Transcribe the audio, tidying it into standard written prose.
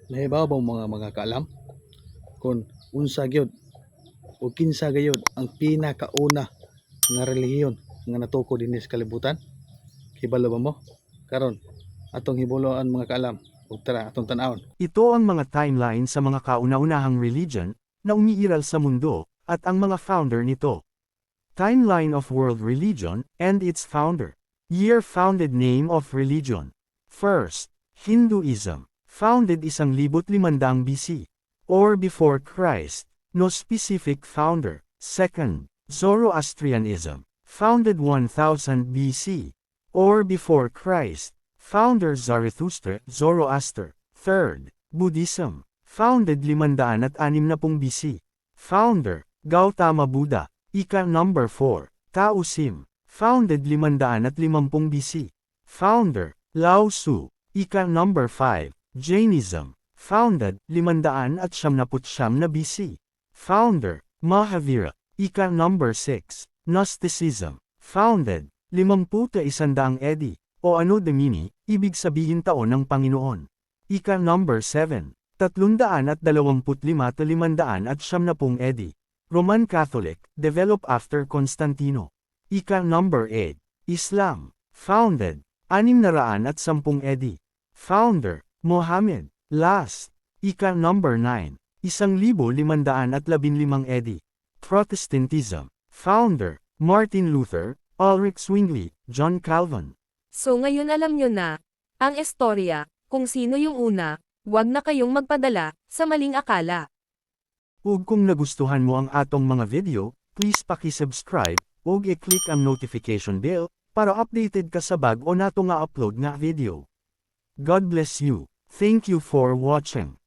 Nahibaw ba mga kaalam kung unsa gyud o kinsa gayud ang pinakauna nga relihiyon nga natuko dinhi sa kalibutan? Hibalo ba mo? Karon atong hibuloan mga kaalam ug tara atong tan-awon. Ito ang mga timeline sa mga kauna-unahang religion na umiiral sa mundo at ang mga founder nito. Timeline of world religion and its founder. Year founded name of religion. First, Hinduism. Founded 1500 BC or before Christ. No specific founder. Second, Zoroastrianism. Founded 1000 BC or before Christ. Founder Zarathustra, Zoroaster. Third, Buddhism. Founded 560 BC. Founder, Gautama Buddha. Number 4, Taoism. Founded 550 BC. Founder, Lao Tzu. Number 5, Jainism. Founded 579 na BC. Founder, Mahavira. Number 6, Gnosticism. Founded 51 AD. O Anno Domini, ibig sabihin taon ng Panginoon. Number 7, 325 to 570 AD. Roman Catholic, developed after Constantino. Number 8, Islam. Founded 610 AD. Founder, Mohammed. Last, number 9, 1515 AD. Protestantism. Founder, Martin Luther, Ulrich Zwingli, John Calvin. So ngayon alam nyo na, ang istorya, kung sino yung una, huwag na kayong magpadala sa maling akala. Ug kung nagustuhan mo ang atong mga video, please paki-subscribe ug i-click ang notification bell para updated ka sa bag-o nato nga upload nga video. God bless you. Thank you for watching.